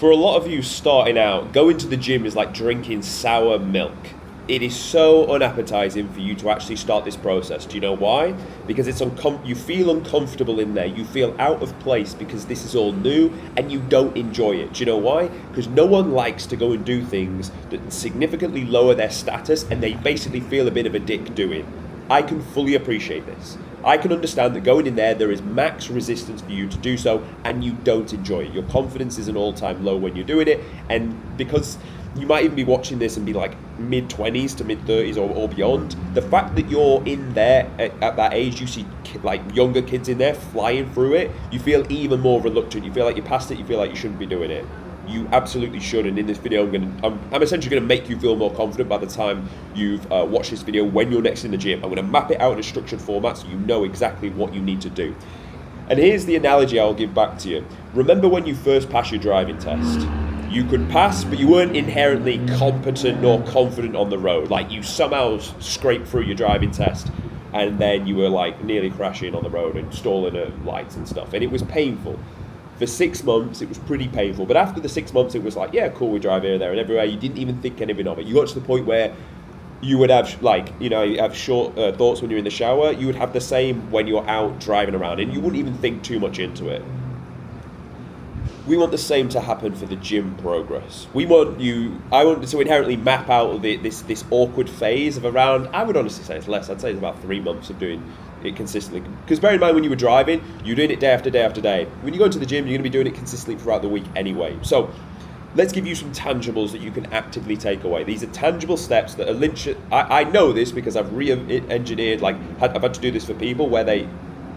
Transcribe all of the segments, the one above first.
For a lot of you starting out, going to the gym is like drinking sour milk. It is so unappetizing for you to actually start this process. Do you know why? Because you feel uncomfortable in there. You feel out of place because this is all new and you don't enjoy it. Do you know why? Because no one likes to go and do things that significantly lower their status and they basically feel a bit of a dick doing. I can fully appreciate this. I can understand that going in there is max resistance for you to do so and you don't enjoy it. Your confidence is an all-time low when you're doing it, and because you might even be watching this and be like mid-20s to mid-30s or beyond, the fact that you're in there at that age, you see like younger kids in there flying through it, you feel even more reluctant. You feel like you're past it, you feel like you shouldn't be doing it. You absolutely should, and in this video I'm essentially going to make you feel more confident by the time you've watched this video. When you're next in the gym, I'm going to map it out in a structured format so you know exactly what you need to do. And here's the analogy I'll give back to you. Remember when you first passed your driving test? You could pass, but you weren't inherently competent nor confident on the road. Like you somehow scraped through your driving test and then you were like nearly crashing on the road and stalling at lights and stuff, and it was painful. For 6 months, it was pretty painful. But after the 6 months, it was like, yeah, cool, we drive here, there, and everywhere. You didn't even think anything of it. You got to the point where you would have, you have short thoughts when you're in the shower. You would have the same when you're out driving around, and you wouldn't even think too much into it. We want the same to happen for the gym progress. I want to inherently map out this awkward phase of around, I would honestly say it's less. I'd say it's about 3 months of doing it consistently. Because bear in mind, when you were driving, you're doing it day after day after day. When you go to the gym, you're going to be doing it consistently throughout the week anyway. So let's give you some tangibles that you can actively take away. These are tangible steps that I know this because I've re-engineered, I've had to do this for people where they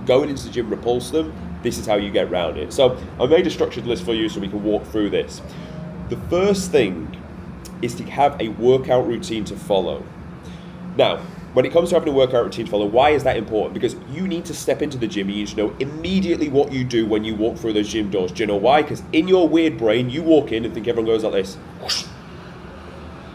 going into the gym repulse them. This is how you get around it. So I made a structured list for you so we can walk through this. The first thing is to have a workout routine to follow. Now, when it comes to having a workout routine to follow, why is that important? Because you need to step into the gym, you need to know immediately what you do when you walk through those gym doors. Do you know why? Because in your weird brain, you walk in and think everyone goes like this.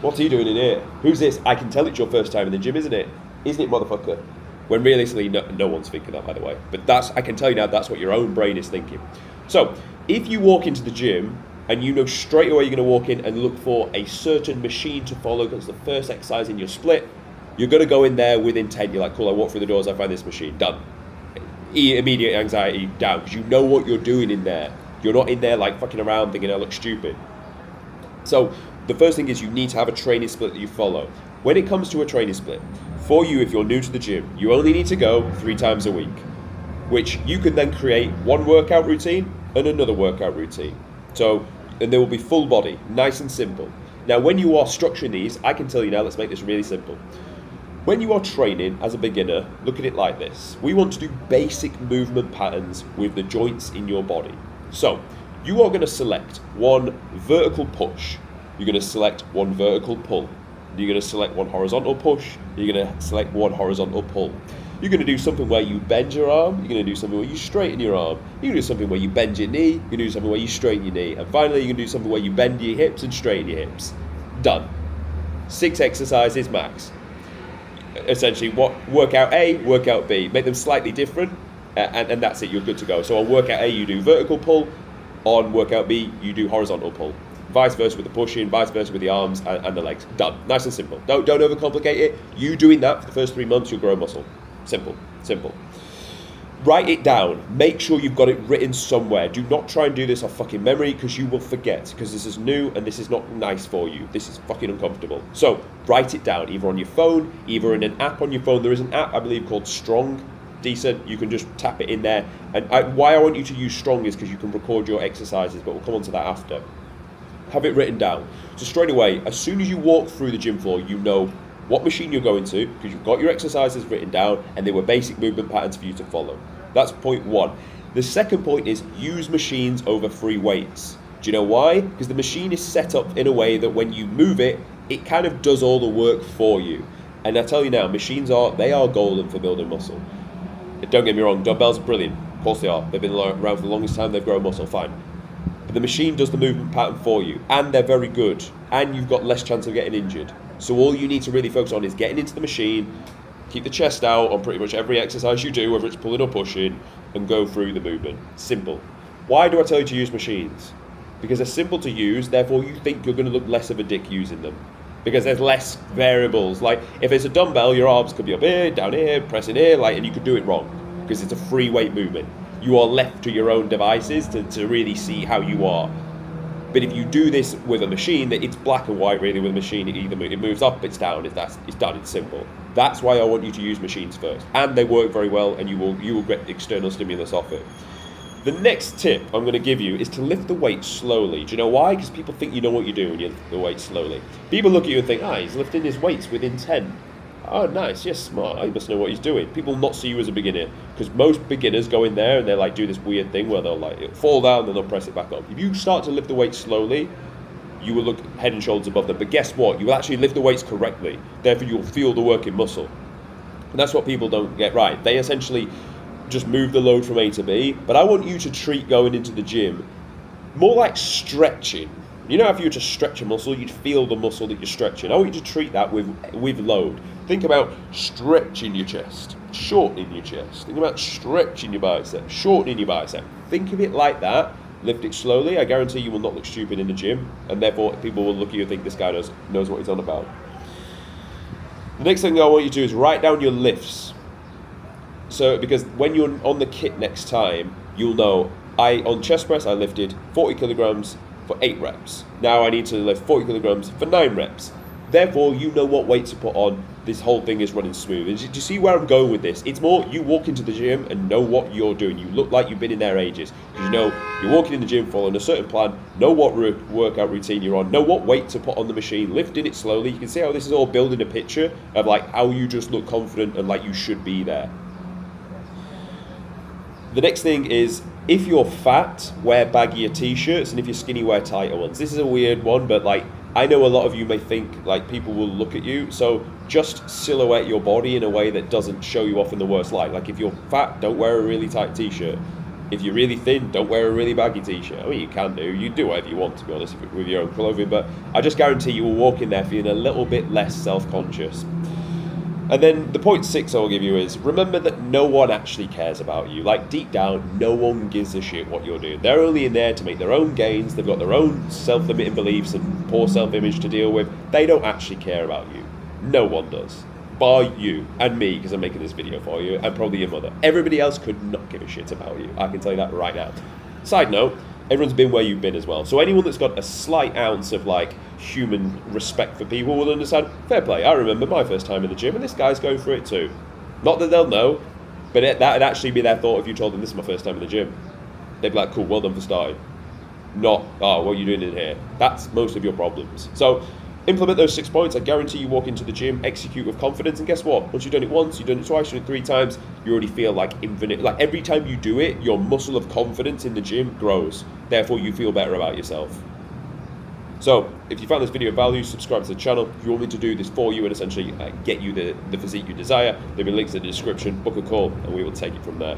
What's he doing in here? Who's this? I can tell it's your first time in the gym, isn't it? Isn't it, motherfucker? When realistically, no one's thinking that, by the way. But I can tell you now, that's what your own brain is thinking. So, if you walk into the gym and you know straight away you're going to walk in and look for a certain machine to follow because the first exercise in your split, you're going to go in there with intent. You're like, cool, I walk through the doors, I find this machine, done. Immediate anxiety down, because you know what you're doing in there. You're not in there like fucking around thinking I look stupid. So the first thing is you need to have a training split that you follow. When it comes to a training split, for you, if you're new to the gym, you only need to go 3 times a week, which you can then create one workout routine and another workout routine. And they will be full body, nice and simple. Now, when you are structuring these, I can tell you now, let's make this really simple. When you are training as a beginner, look at it like this. We want to do basic movement patterns with the joints in your body. So, you are going to select one vertical push. You're going to select one vertical pull. You're going to select one horizontal push. You're going to select one horizontal pull. You're going to do something where you bend your arm. You're going to do something where you straighten your arm. You're going to do something where you bend your knee. You're going to do something where you straighten your knee. And finally, you're going to do something where you bend your hips and straighten your hips. Done. 6 exercises max. Essentially, what workout A, workout B. Make them slightly different, and that's it. You're good to go. So on workout A, you do vertical pull. On workout B, you do horizontal pull. Vice versa with the pushing, vice versa with the arms and the legs. Done. Nice and simple. Don't overcomplicate it. You doing that for the first 3 months, you'll grow muscle. Simple. Write it down. Make sure you've got it written somewhere. Do not try and do this off fucking memory, because you will forget, because this is new and this is not nice for you. This is fucking uncomfortable. So write it down, either on your phone, either in an app on your phone. There is an app, I believe, called Strong. Decent. You can just tap it in there. And why I want you to use Strong is because you can record your exercises, but we'll come on to that after. Have it written down. So straight away, as soon as you walk through the gym floor, you know what machine you're going to, because you've got your exercises written down and they were basic movement patterns for you to follow. That's point 1. The second point is use machines over free weights. Do you know why? Because the machine is set up in a way that when you move it, it kind of does all the work for you. And I tell you now, machines are golden for building muscle. Don't get me wrong, dumbbells are brilliant. Of course they are. They've been around for the longest time, they've grown muscle, fine. But the machine does the movement pattern for you, and they're very good, and you've got less chance of getting injured. So all you need to really focus on is getting into the machine, keep the chest out on pretty much every exercise you do, whether it's pulling or pushing, and go through the movement. Simple. Why do I tell you to use machines? because they're simple to use, therefore you think you're going to look less of a dick using them. Because there's less variables. Like, if it's a dumbbell, your arms could be up here, down here, pressing here, like, and you could do it wrong. Because it's a free weight movement. You are left to your own devices to really see how you are. But if you do this with a machine, that it's black and white really with a machine, it moves up, it's down, it's done, it's simple. That's why I want you to use machines first. And they work very well, and you will get external stimulus off it. The next tip I'm going to give you is to lift the weight slowly. Do you know why? Because people think you know what you're doing when you lift the weight slowly. People look at you and think, he's lifting his weights within 10. Oh, nice, yes, smart, he must know what he's doing. People not see you as a beginner, because most beginners go in there and they like do this weird thing where they'll like it'll fall down, then they'll press it back up. If you start to lift the weight slowly, you will look head and shoulders above them. But guess what? You will actually lift the weights correctly. Therefore, you'll feel the working muscle. And that's what people don't get right. They essentially just move the load from A to B, but I want you to treat going into the gym more like stretching. You know, if you were to stretch a muscle, you'd feel the muscle that you're stretching. I want you to treat that with load. Think about stretching your chest, shortening your chest. Think about stretching your bicep, shortening your bicep. Think of it like that. Lift it slowly. I guarantee you will not look stupid in the gym, and therefore people will look at you and think this guy knows what he's on about. The next thing I want you to do is write down your lifts. So, because when you're on the kit next time, you'll know, on chest press, I lifted 40 kilograms for 8 reps. Now I need to lift 40 kilograms for 9 reps. Therefore, you know what weight to put on. This whole thing is running smooth. And do you see where I'm going with this? It's more you walk into the gym and know what you're doing. You look like you've been in there ages. Because you know you're walking in the gym following a certain plan, know what workout routine you're on, know what weight to put on the machine, lifting it slowly. You can see how this is all building a picture of like how you just look confident and like you should be there. The next thing is, if you're fat, wear baggier t-shirts, and if you're skinny, wear tighter ones. This is a weird one, but like I know a lot of you may think like people will look at you, so just silhouette your body in a way that doesn't show you off in the worst light. Like if you're fat, don't wear a really tight t-shirt. If you're really thin, don't wear a really baggy t-shirt. I mean, you can do. You do whatever you want, to be honest, with your own clothing, but I just guarantee you will walk in there feeling a little bit less self-conscious. And then the point 6 I'll give you is, remember that no one actually cares about you. Like deep down, no one gives a shit what you're doing. They're only in there to make their own gains. They've got their own self-limiting beliefs and poor self-image to deal with. They don't actually care about you. No one does. Bar you and me, because I'm making this video for you, and probably your mother. Everybody else could not give a shit about you. I can tell you that right now. Side note, everyone's been where you've been as well. So anyone that's got a slight ounce of like human respect for people will understand, fair play. I remember my first time in the gym and this guy's going for it too. Not that they'll know, but that'd actually be their thought if you told them this is my first time in the gym. They'd be like, cool, well done for starting. Not, what are you doing in here? That's most of your problems. So implement those 6 points. I guarantee you walk into the gym, execute with confidence, and guess what? Once you've done it once, you've done it twice, you've done it 3 times, you already feel like infinite. Like every time you do it, your muscle of confidence in the gym grows. Therefore, you feel better about yourself. So, if you found this video of value, subscribe to the channel. If you want me to do this for you and essentially get you the physique you desire, there'll be links in the description. Book a call, and we will take it from there.